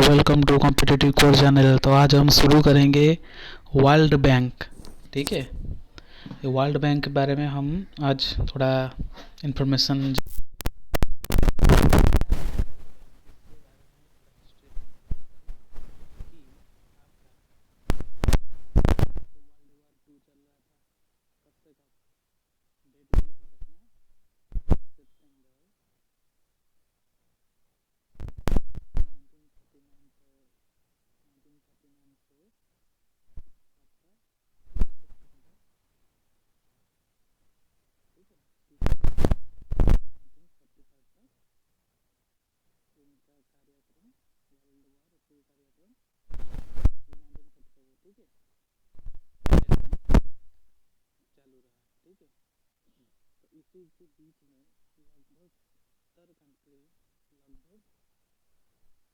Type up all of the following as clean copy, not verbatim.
Welcome to competitive course channel. तो आज हम शुरू करेंगे वर्ल्ड बैंक। ठीक है, ये वर्ल्ड बैंक के बारे में हम आज थोड़ा इन्फॉर्मेशन चालू रहा। ठीक है, तो इसी के बीच में लगभग 70 कंट्री, लगभग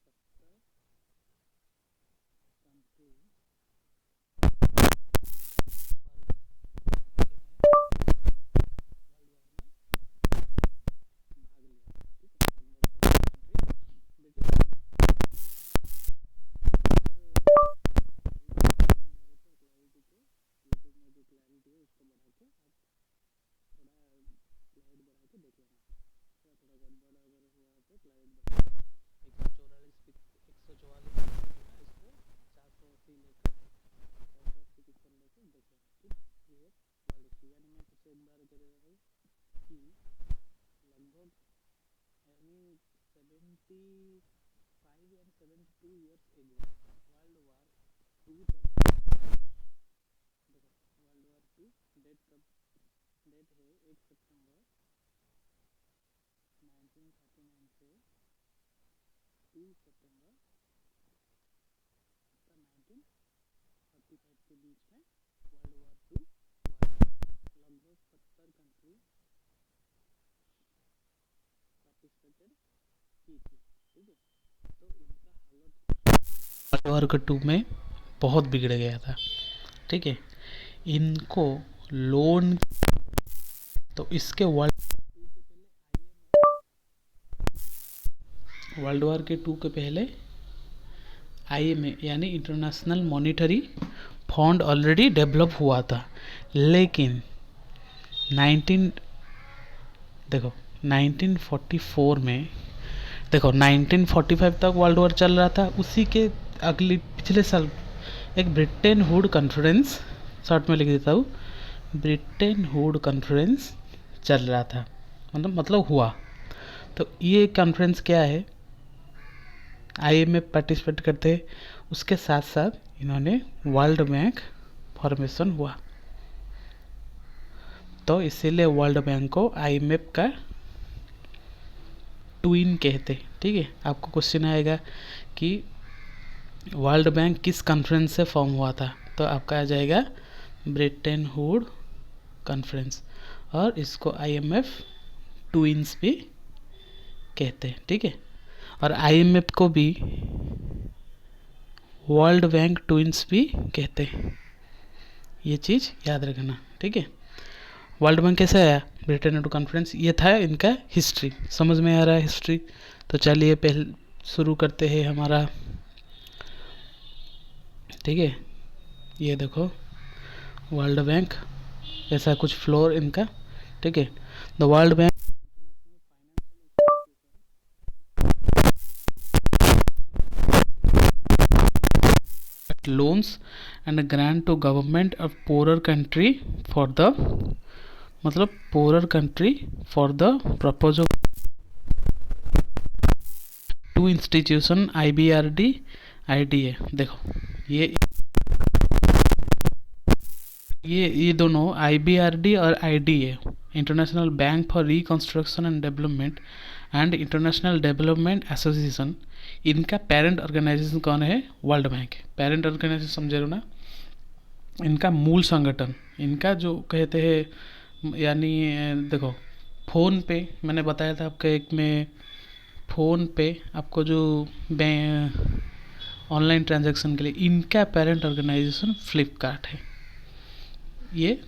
70 कंट्री भाग लिया। ठीक है, लगभग 70 कंट्री देखिए यूट्यूब में जो क्लैरिटी है उसको बढ़ा के थोड़ा स्लाइड बढ़ा के देख लेना। थोड़ा गड़बड़ अगर हुआ तो स्लाइड बढ़ा 144 इसको 480 लेकर 480 पिक्सल लेकर देख लेना। ठीक, ये वाली यानी मैं फिर से एक बार कह रहा हूँ कि लगभग यानी 75 and 72 years ago world war 2 चल रहा है। देखो वर्ल्ड वार 2 डेट कब, डेट है 1 सितंबर 1939 से 2 सितंबर 1945 के बीच में वर्ल्ड वार 2 हुआ था। लगभग 70 कंट्री पार्टिसिपेटेड की थी। ठीक है, तो इनका हालत वर्ल्ड वार 2 में बहुत बिगड़ गया था। ठीक है, इनको लोन, तो इसके वर्ल्ड वार के 2 के पहले IMF यानी international monetary fund already develop हुआ था, लेकिन 19 देखो 1944 में, देखो 1945 तक वर्ल्ड वार चल रहा था। उसी के अगले पिछले साल एक ब्रिटेन हुड कॉन्फ्रेंस, शॉर्ट में लिख देता हूँ, ब्रिटेन हुड कॉन्फ्रेंस चल रहा था, मतलब हुआ। तो ये कॉन्फ्रेंस क्या है, IMF पार्टिसिपेट करते हैं, उसके साथ साथ इन्होंने वर्ल्ड बैंक फॉर्मेशन हुआ। तो इसीलिए वर्ल्ड बैंक को IMF का ट्विन कहते हैं। ठीक है, आपको क्वेश्चन आएगा कि वर्ल्ड बैंक किस कॉन्फ्रेंस से फॉर्म हुआ था, तो आपका आ जाएगा ब्रिटेन हुड कॉन्फ्रेंस, और इसको IMF ट्विन्स भी कहते हैं। ठीक है, और IMF को भी वर्ल्ड बैंक ट्विन्स भी कहते हैं, ये चीज़ याद रखना। ठीक है, वर्ल्ड बैंक कैसे आया, ब्रिटेन हुड कॉन्फ्रेंस, ये था इनका हिस्ट्री। समझ में आ रहा है हिस्ट्री? तो चलिए पहले शुरू करते हैं हमारा। ठीक है, ये देखो वर्ल्ड बैंक, ऐसा कुछ फ्लोर इनका। ठीक है, the world bank loans and grant to government of poorer country for the, मतलब poorer country for the purpose of two institution IBRD IDA। देखो ये दोनों IBRD और IDA, international bank for reconstruction and development and international development association, इनका parent organisation कौन है, world bank. Parent organisation समझे ना, इनका मूल संगठन, इनका जो कहते हैं, यानी देखो फ़ोन पे मैंने बताया था आपका एक में, फ़ोन पे आपको जो ऑनलाइन ट्रांजैक्शन के लिए इनका पेरेंट ऑर्गेनाइजेशन फ्लिपकार्ट है। ये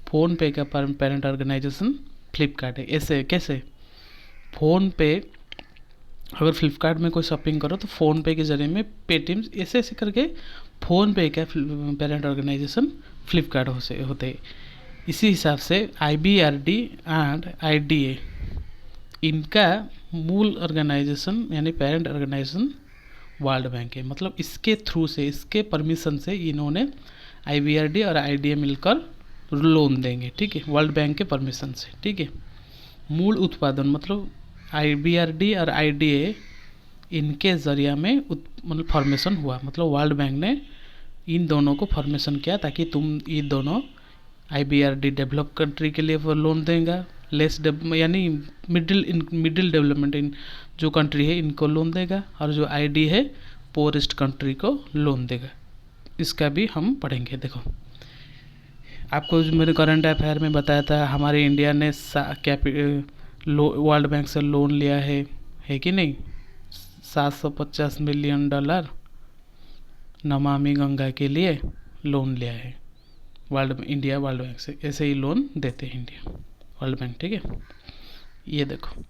फ़ोन पे का पेरेंट ऑर्गेनाइजेशन फ्लिपकार्ट है। ऐसे कैसे, फ़ोन पे अगर फ्लिपकार्ट में कोई शॉपिंग करो तो फ़ोन पे के ज़रिए में पेटीएम ऐसे ऐसे करके फ़ोन पे का पेरेंट ऑर्गेनाइजेशन फ्लिपकार्ट होते हैं। इसी हिसाब से IBRD एंड IDA इनका मूल ऑर्गेनाइजेशन यानी पेरेंट ऑर्गेनाइजेशन वर्ल्ड बैंक है। मतलब इसके थ्रू से, इसके परमिशन से इन्होंने IBRD और IDA मिलकर लोन देंगे, ठीक है, वर्ल्ड बैंक के परमिशन से, ठीक है। मूल उत्पादन मतलब IBRD और IDA इनके ज़रिया में मतलब फॉर्मेशन हुआ, मतलब वर्ल्ड बैंक ने इन दोनों को फॉर्मेशन किया ताकि तुम ये दोनों IBRD डेवलप कंट्री के लिए वो लोन देगा, लेस यानी मिडिल डेवलपमेंट इन जो कंट्री है इनको लोन देगा, और जो ID है पोरेस्ट कंट्री को लोन देगा। इसका भी हम पढ़ेंगे। देखो आपको जो मेरे करंट अफेयर में बताया था, हमारे इंडिया ने वर्ल्ड बैंक से लोन लिया है कि नहीं, $750 मिलियन नमामि गंगा के लिए लोन लिया है इंडिया वर्ल्ड बैंक से। ऐसे ही लोन देते हैं इंडिया वर्ल्ड बैंक, ठीक है। ये देखो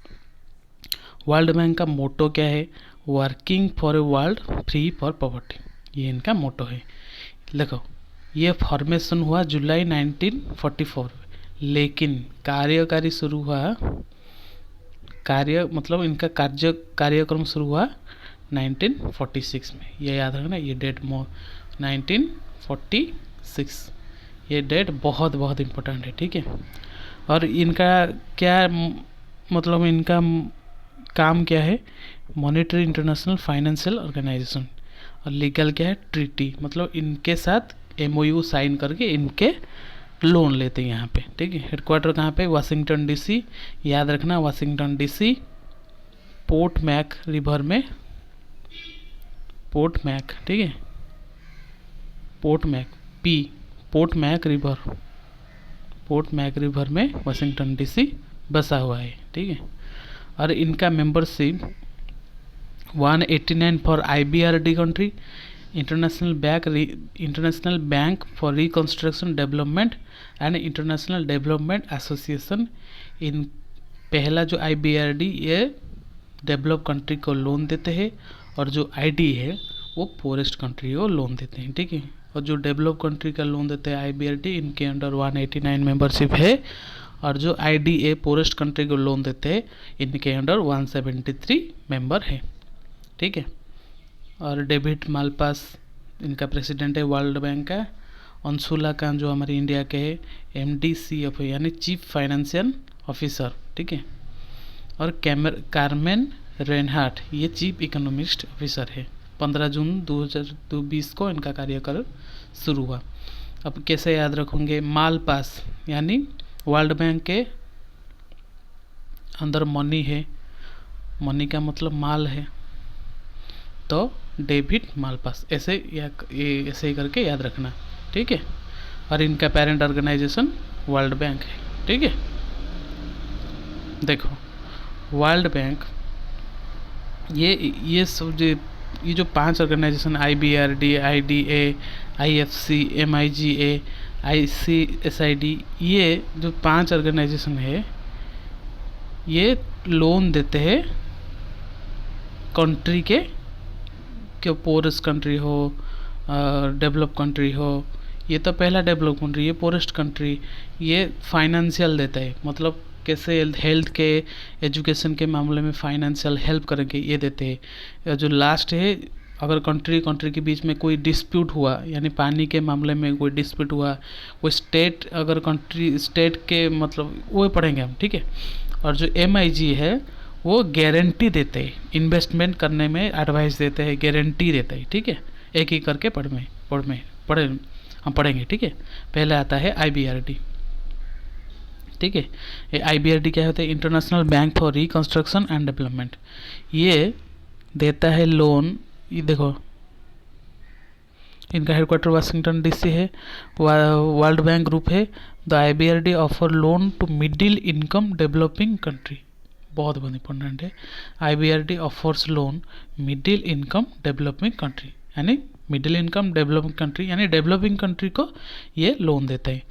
वर्ल्ड बैंक का मोटो क्या है, working for a world free for poverty, ये इनका मोटो है। देखो ये फॉर्मेशन हुआ जुलाई 1944, लेकिन कार्यकारी शुरू हुआ मतलब इनका कार्यक्रम शुरू हुआ 1946 में। ये याद रखना, ये डेट 1946, ये डेट बहुत बहुत इम्पोर्टेंट है, ठीक है। और इनका क्या मतलब इनका काम क्या है, मॉनेटरी इंटरनेशनल फाइनेंशियल ऑर्गेनाइजेशन, और लीगल क्या है, ट्रीटी, मतलब इनके साथ MOU साइन करके इनके लोन लेते हैं यहाँ पे, ठीक है। हेडक्वार्टर कहाँ पे, वाशिंगटन DC, याद रखना Washington DC, Potomac river में, पोर्ट मैक, ठीक है, पोर्ट मैक रिवर में वाशिंगटन DC बसा हुआ है, ठीक है। और इनका membership 189 for IBRD country, international bank for reconstruction development and international development association. इन पहला जो IBRD ये डेवलप कंट्री को लोन देते हैं, और जो ID है वो पोरेस्ट कंट्री को लोन देते हैं, ठीक है। और जो डेवलप कंट्री का लोन देते हैं IBRD, इनके अंडर 189 मेंबरशिप है, और जो IDA पोरेस्ट कंट्री को लोन देते हैं इनके अंडर 173 मेंबर है, ठीक है। और डेविड मालपास इनका प्रेसिडेंट है वर्ल्ड बैंक का। अंशुला कान जो हमारे इंडिया के है MD CFO यानी चीफ फाइनेंशियल ऑफिसर, ठीक है। और कार्मेन रेनहार्ट ये चीफ इकोनॉमिस्ट ऑफिसर है। 15 जून 2020 को इनका कार्यकाल शुरू हुआ। अब कैसे याद रखोगे, मालपास यानी वर्ल्ड बैंक के अंदर मनी है, मनी का मतलब माल है, तो डेविड मालपास ऐसे ऐसे ही करके याद रखना, ठीक है। और इनका पेरेंट ऑर्गेनाइजेशन वर्ल्ड बैंक है, ठीक है। देखो वर्ल्ड बैंक ये सब ये जो 5 organisation IBRD, IDA, IFC, MIGA, ICSID, ये जो 5 ऑर्गेनाइजेशन है ये लोन देते हैं कंट्री के पोरेस्ट कंट्री हो, डेवलप कंट्री हो। ये तो पहला डेवलप कंट्री, ये पोरेस्ट कंट्री, ये फाइनेंशियल देता है, मतलब कैसे हेल्थ के एजुकेशन के मामले में फाइनेंशियल हेल्प करेंगे ये देते हैं। जो लास्ट है, अगर कंट्री के बीच में कोई डिस्प्यूट हुआ, यानी पानी के मामले में कोई डिस्प्यूट हुआ, कोई स्टेट अगर स्टेट के मतलब वो पढ़ेंगे हम, ठीक है। और जो MIG है वो गारंटी देते हैं, इन्वेस्टमेंट करने में एडवाइस देते हैं, गारंटी देते हैं, ठीक है। एक ही करके हम पढ़ेंगे, ठीक है। पहले आता है IBRD, ठीक है। ये IBRD क्या होता है, international bank for reconstruction and development. ये देता है लोन, ये देखो इनका हेडक्वार्टर वाशिंगटन DC है, वर्ल्ड बैंक ग्रुप है। The IBRD offer loan to middle income developing country, बहुत बहुत इंपॉर्टेंट है। IBRD offers loan middle income developing country, यानी मिडिल इनकम डेवलपिंग कंट्री यानी डेवलपिंग कंट्री को ये लोन देते हैं।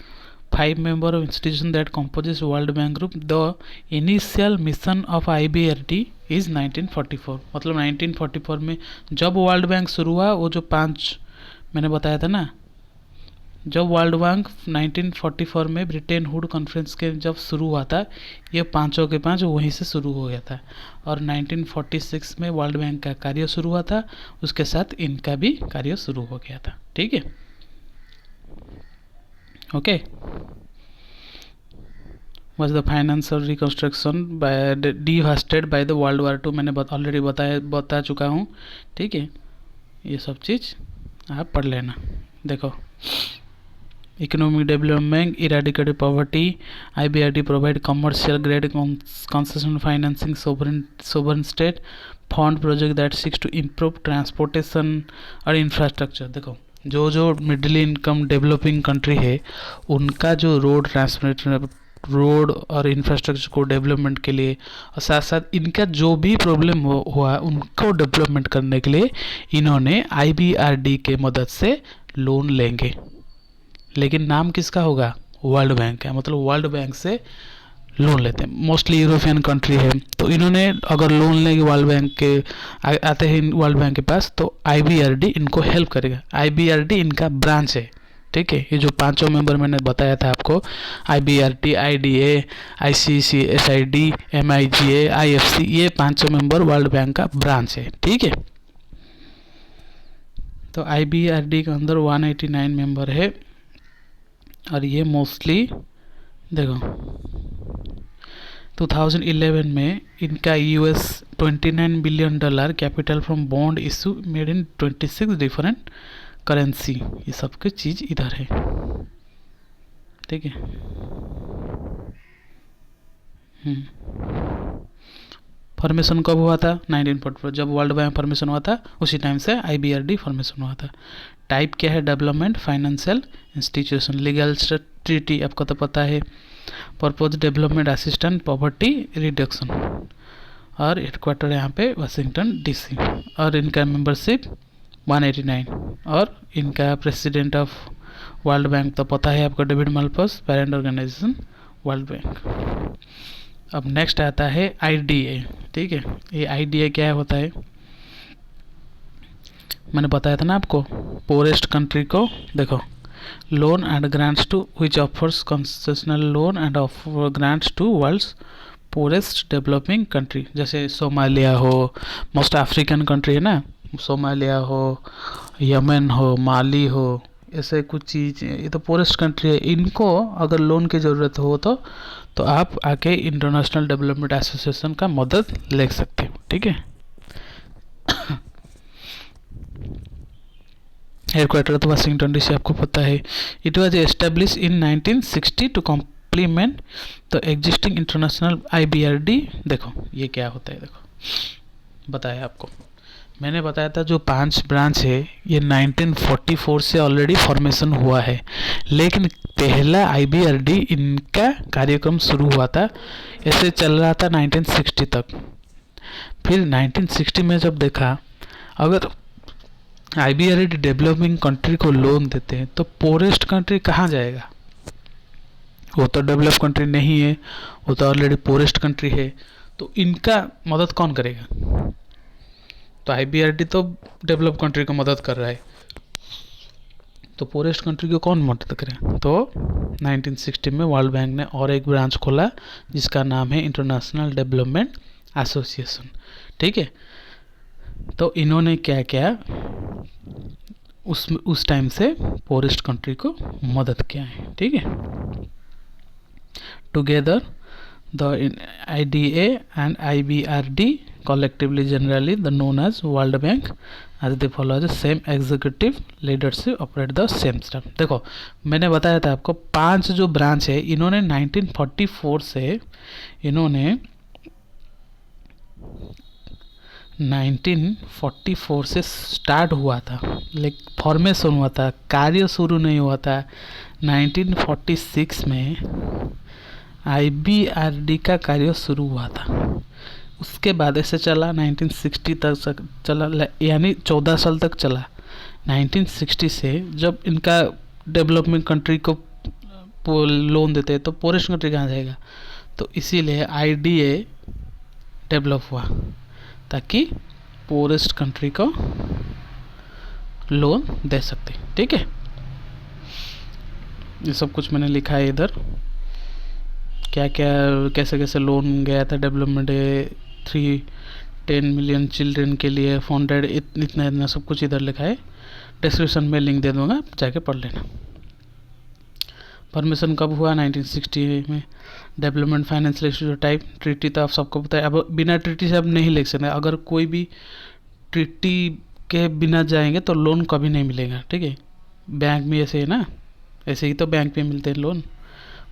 5 member of institution that composes World Bank Group. The initial mission of IBRD is 1944. मतलब 1944 में जब वर्ल्ड बैंक शुरू हुआ, वो जो 5 मैंने बताया था ना, जब वर्ल्ड बैंक 1944 में ब्रिटेन हुड कॉन्फ्रेंस के जब शुरू हुआ था, ये पांचों के पांच वहीं से शुरू हो गया था। और 1946 में वर्ल्ड बैंक का कार्य शुरू हुआ था, उसके साथ इनका भी कार्य शुरू हो गया था। ठीक है, okay. was the financial reconstruction by devastated by the World War II, मैंने ऑलरेडी बता चुका हूँ। ठीक है, ये सब चीज़ आप पढ़ लेना। देखो, economic development, eradicated poverty, IBRD provide commercial grade concession financing sovereign state fund project that seeks to improve transportation और इंफ्रास्ट्रक्चर। देखो, जो मिडिल इनकम डेवलपिंग कंट्री है, उनका जो रोड और इंफ्रास्ट्रक्चर को डेवलपमेंट के लिए, और साथ साथ इनका जो भी प्रॉब्लम हुआ उनको डेवलपमेंट करने के लिए इन्होंने IBRD के मदद से लोन लेंगे। लेकिन नाम किसका होगा? वर्ल्ड बैंक का। मतलब वर्ल्ड बैंक से लोन लेते हैं, मोस्टली यूरोपियन कंट्री है, तो इन्होंने अगर लोन लेंगे वर्ल्ड बैंक के आते हैं वर्ल्ड बैंक के पास, तो IBRD इनको हेल्प करेगा। IBRD इनका ब्रांच है। ठीक है, ये जो पांचों मेंबर मैंने बताया था आपको, IBRD, IDA, ICC, SID, MIGA, IFC, ये पांचों मेंबर वर्ल्ड बैंक का ब्रांच है। ठीक है, तो IBRD के अंदर 189 मेंबर है, और ये मोस्टली देखो 2011 में इनका $29 billion capital from bond issue made in 26 different currency, ये सब की चीज़ इधर है। ठीक है, फॉर्मेशन कब हुआ था? 1944, जब वर्ल्ड बैंक फॉर्मेशन हुआ था उसी टाइम से IBRD फॉर्मेशन हुआ था। टाइप क्या है? Development financial institution. Legal treaty आपको तो पता है। Purpose development assistant poverty reduction, और हेडक्वार्टर यहाँ पे वाशिंगटन DC, और इनका मेंबरशिप 189, और इनका प्रेसिडेंट ऑफ वर्ल्ड बैंक तो पता है आपको, David Malpass, parent organisation world bank. अब नेक्स्ट आता है IDA। ठीक है, ये IDA क्या होता है? मैंने बताया था ना आपको, पोरेस्ट कंट्री को देखो, loan and grants to which offers concessional loan and offer grants to world's poorest developing country. जैसे सोमालिया हो, मोस्ट अफ्रीकन कंट्री है ना, सोमालिया हो, यमन हो, माली हो, ऐसे कुछ चीज़, ये तो पोरेस्ट कंट्री है। इनको अगर लोन की ज़रूरत हो तो आप आके इंटरनेशनल डेवलपमेंट एसोसिएशन का मदद ले सकते हो। ठीक है, हेडक्वार्टर तो वाशिंगटन DC आपको पता है। It was establish in 1960 to complement the existing international IBRD। देखो ये क्या होता है, देखो बताया आपको, मैंने बताया था जो 5 ब्रांच है ये 1944 से ऑलरेडी फॉर्मेशन हुआ है, लेकिन पहला IBRD इनका कार्यक्रम शुरू हुआ था, ऐसे चल रहा था 1960 तक। फिर 1960 में जब देखा अगर IBRD डेवलपिंग कंट्री को लोन देते हैं तो पोरेस्ट कंट्री कहाँ जाएगा? वो तो डेवलप कंट्री नहीं है, वो तो ऑलरेडी पोरेस्ट कंट्री है, तो इनका मदद कौन करेगा? तो IBRD तो डेवलप कंट्री को मदद कर रहा है, तो पोरेस्ट कंट्री को कौन मदद करे? तो 1960 में वर्ल्ड बैंक ने और एक ब्रांच खोला जिसका नाम है इंटरनेशनल डेवलपमेंट एसोसिएशन। ठीक है, तो इन्होंने क्या किया, उस टाइम से पोरेस्ट कंट्री को मदद किया है। ठीक है, together the IDA and IBRD collectively generally the known as World Bank as they follow the same executive leadership operate the same stuff। देखो मैंने बताया था आपको 5 जो ब्रांच है इन्होंने 1944 से इन्होंने 1944 से स्टार्ट हुआ था, लेकिन फॉर्मेशन हुआ था, कार्य शुरू नहीं हुआ था। 1946 में IBRD का कार्य शुरू हुआ था, उसके बाद ऐसे चला 1960 तक चला, यानी 14 साल तक चला। 1960 से जब इनका डेवलपमेंट कंट्री को लोन देते हैं तो पोरेस्ट कंट्री कहाँ जाएगा, तो इसीलिए IDA डेवलप हुआ ताकि पोरेस्ट कंट्री को लोन दे सकते। ठीक है, ये सब कुछ मैंने लिखा है इधर, क्या क्या कैसे कैसे लोन गया था डेवलपमेंट 310 मिलियन चिल्ड्रन के लिए फंडेड, इतना इतना सब कुछ इधर लिखा है। डिस्क्रिप्शन में लिंक दे दूंगा, जाके पढ़ लेना। परमिशन कब हुआ, 1960 में। Development financial institute type treaty तो आप सबको पता है। अब बिना ट्रीटी से आप नहीं लिख सकते, अगर कोई भी ट्रीटी के बिना जाएंगे तो लोन कभी नहीं मिलेगा। ठीक है, बैंक में ऐसे है ना, ऐसे ही तो बैंक में मिलते हैं लोन।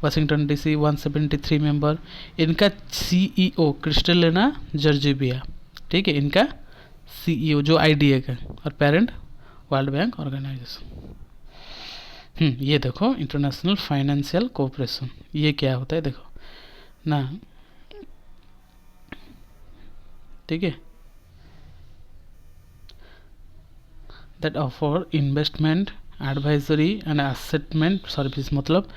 वाशिंगटन DC 173 मेंबर, इनका CEO क्रिस्टलिना जॉर्जिया। ठीक है, इनका CEO जो IDA का, और पेरेंट वर्ल्ड बैंक ऑर्गेनाइजेशन। ये देखो इंटरनेशनल फाइनेंशियल कोऑपरेशन, ये क्या होता है देखो ना। ठीक है, that offer investment advisory and assessment service, मतलब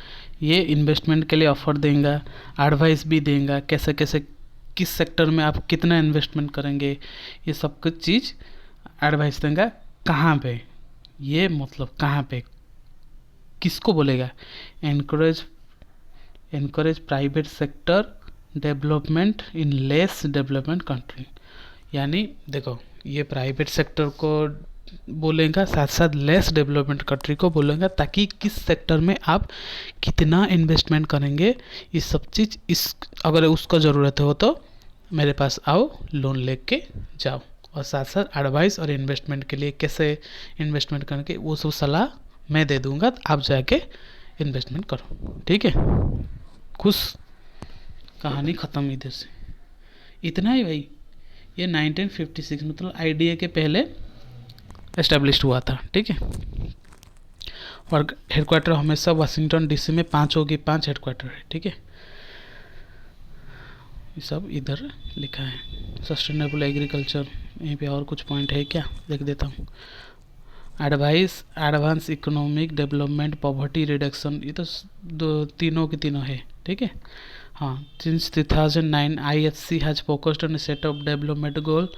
ये इन्वेस्टमेंट के लिए ऑफर देगा, एडवाइस भी देगा, कैसे कैसे किस सेक्टर में आप कितना इन्वेस्टमेंट करेंगे, ये सब कुछ चीज़ एडवाइस देगा। कहाँ पे, ये मतलब कहाँ पे, किसको बोलेगा, encourage private sector development in less development country. यानी देखो ये प्राइवेट सेक्टर को बोलेगा, साथ साथ लेस डेवलपमेंट कंट्री को बोलेगा, ताकि किस सेक्टर में आप कितना इन्वेस्टमेंट करेंगे, ये सब चीज़ इस अगर उसको ज़रूरत हो तो मेरे पास आओ, लोन लेके जाओ, और साथ साथ एडवाइस और इन्वेस्टमेंट के लिए कैसे इन्वेस्टमेंट करके वो सब सलाह मैं दे दूंगा, आप जाके इन्वेस्टमेंट करो। ठीक है, खुश, कहानी ख़त्म इधर से। इतना ही भाई, ये 1956 मतलब IDA के पहले एस्टेब्लिश हुआ था। ठीक है, और हेडक्वार्टर हमेशा वाशिंगटन DC में 5 होगी, 5 हेडक्वार्टर है। ठीक है, ये सब इधर लिखा है। सस्टेनेबल एग्रीकल्चर, यहीं पे और कुछ पॉइंट है क्या, देख देता हूँ। Advance economic development, poverty reduction, ये तो तीनों के तीनों है। ठीक है, हाँ, since 2009 IFC has focused on set of development goal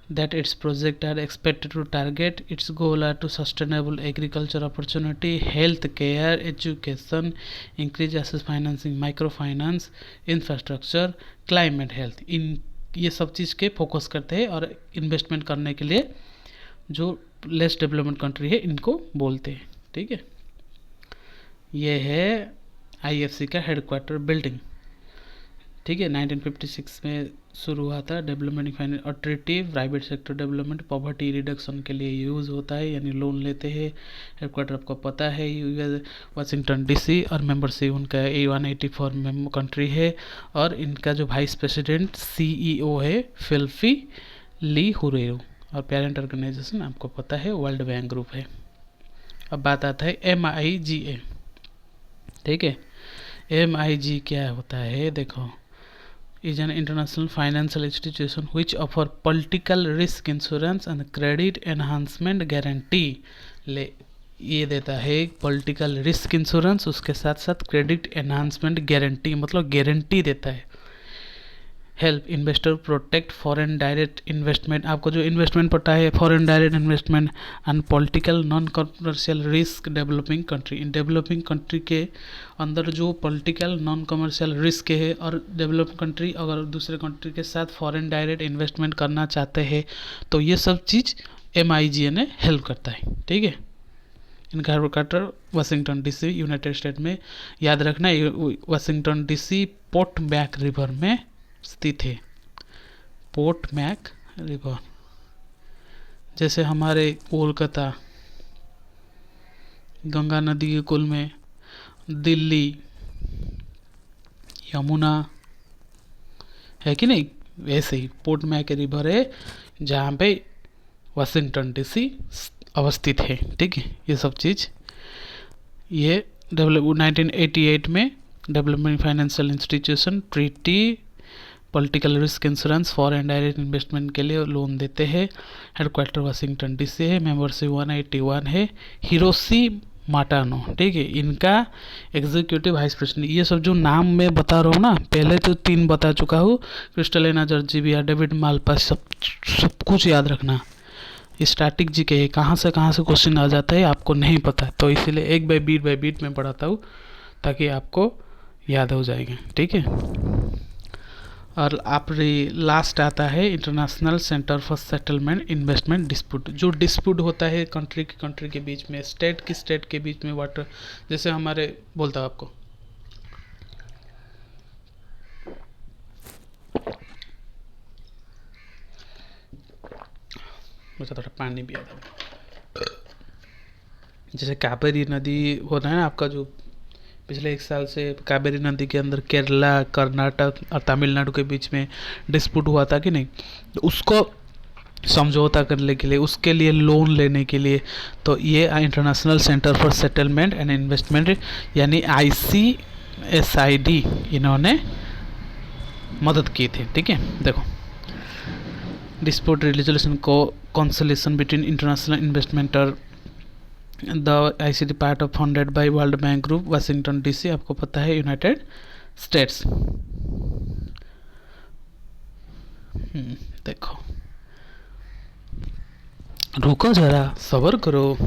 that its projects are expected to target. Its goal are to sustainable agriculture opportunity, health care, education, increase access financing, microfinance, infrastructure, climate health। इन ये सब चीज़ के focus करते हैं और investment करने के लिए जो लेस डेवलपमेंट कंट्री है इनको बोलते हैं। ठीक है, ये है IFC का हेडक्वार्टर बिल्डिंग। ठीक है, 1956 में शुरू हुआ था। डेवलपमेंट फाइनेंस और treaty private sector development poverty reduction के लिए यूज़ होता है, यानी लोन लेते हैं। हेडक्वार्टर आपको पता है वाशिंगटन DC, और मेंबरशिप उनका 184 कंट्री है, और इनका जो वाइस प्रेसिडेंट CEO है फिल्फी ली हुरेरो, और पेरेंट ऑर्गेनाइजेशन आपको पता है वर्ल्ड बैंक ग्रुप है। अब बात आता है MIGA। ठीक है, MIG क्या होता है देखो, is an international financial institution which offer political risk insurance and credit enhancement guarantee। ले ये देता है पॉलिटिकल रिस्क इंश्योरेंस, उसके साथ साथ क्रेडिट एनहांसमेंट गारंटी, मतलब गारंटी देता है। Help investor protect foreign direct investment, आपको जो इन्वेस्टमेंट पता है foreign direct investment, and political non commercial risk developing country. In developing country के अंदर जो पॉलिटिकल नॉन कमर्शियल रिस्क है, और डेवलप कंट्री अगर दूसरे कंट्री के साथ फॉरेन डायरेक्ट इन्वेस्टमेंट करना चाहते हैं तो ये सब चीज़ MIGA ने हेल्प करता है। ठीक है, इनका headquarter Washington DC United State में। याद रखना Washington DC Potomac river में स्थित है। पोर्ट मैक रिवर, जैसे हमारे कोलकाता गंगा नदी के कुल में, दिल्ली यमुना है कि नहीं, वैसे ही पोर्ट मैक रिवर है जहाँ पे वाशिंगटन DC अवस्थित है। ठीक है, ये सब चीज़ ये 1988 में development financial institution treaty political risk insurance foreign direct investment के लिए लोन देते हैं। हेडक्वार्टर वाशिंगटन DC है। मेंबरशिप 181 है। हिरोशी माटानो, ठीक है। इनका एग्जीक्यूटिव वाइस प्रेसिडेंट, ये सब जो नाम मैं बता रहा हूँ ना, पहले तो 3 बता चुका हूँ, क्रिस्टलिना जॉर्जिवा, डेविड मालपास, सब कुछ याद रखना। स्टैटिक जी के कहाँ से क्वेश्चन आ जाता है आपको नहीं पता, तो इसीलिए एक बाय बीट में पढ़ाता हूँ ताकि आपको याद हो जाएगा, ठीक है। और आप लास्ट आता है international centre for settlement investment dispute. जो डिस्प्यूट होता है कंट्री के बीच में, स्टेट के बीच में, वाटर, जैसे हमारे बोलता हूँ आपको, मुझे थोड़ा पानी भी आता है। जैसे कावेरी नदी होता है ना आपका, जो पिछले 1 साल से कावेरी नदी के अंदर केरला, कर्नाटक और तमिलनाडु के बीच में डिस्प्यूट हुआ था कि नहीं, तो उसको समझौता करने के लिए, उसके लिए लोन लेने के लिए, तो ये international centre for settlement and investment यानी ICSID इन्होंने मदद की थी, ठीक है। देखो, डिस्प्यूट रिजोल्यूशन को consolidation between international investor, the ICD part of funded by world bank group, Washington DC, आपको पता है, यूनाइटेड स्टेट्स। देखो, रुको जरा, सबर करो।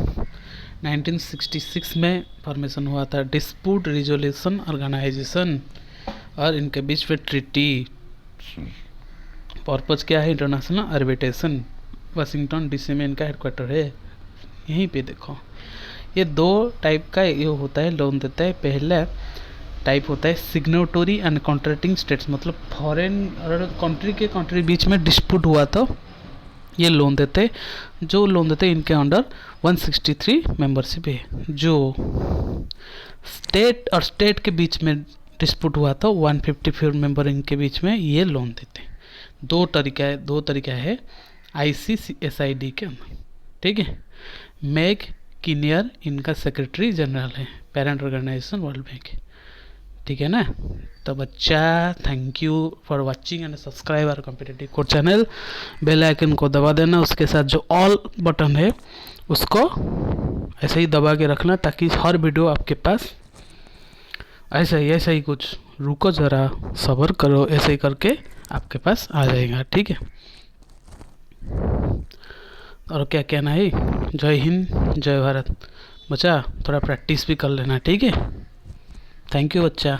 1966 में फॉर्मेशन हुआ था डिस्प्यूट रिजोल्यूशन ऑर्गेनाइजेशन, और इनके बीच में ट्रीटी। पर्पज़ क्या है? International arbitration. वाशिंगटन DC में इनका हेडक्वार्टर है। यहीं पे देखो, ये 2 टाइप का ये होता है, लोन देता है। पहला टाइप होता है सिग्नेटरी एंड कॉन्ट्रैक्टिंग स्टेट्स, मतलब फॉरेन और कंट्री बीच में डिस्प्यूट हुआ तो ये लोन देते। जो लोन देते इनके अंडर 163 मेंबरशिप है। जो स्टेट और स्टेट के बीच में डिस्प्यूट हुआ तो 154 मेंबर इनके बीच में ये लोन देते। 2 तरीका है ICSID के अंदर, ठीक है। मैग किनियर इनका सेक्रेटरी जनरल है, पेरेंट ऑर्गेनाइजेशन वर्ल्ड बैंक, ठीक है ना। तो बच्चा, thank you for watching and subscribe our competitive code channel. Bell icon को दबा देना, उसके साथ जो ऑल बटन है उसको ऐसे ही दबा के रखना, ताकि हर वीडियो आपके पास ऐसा ही कुछ, रुको ज़रा, सब्र करो, ऐसे ही करके आपके पास आ जाएगा, ठीक है। और क्या कहना है? जय हिंद, जय भारत। बच्चा थोड़ा प्रैक्टिस भी कर लेना, ठीक है। थैंक यू बच्चा।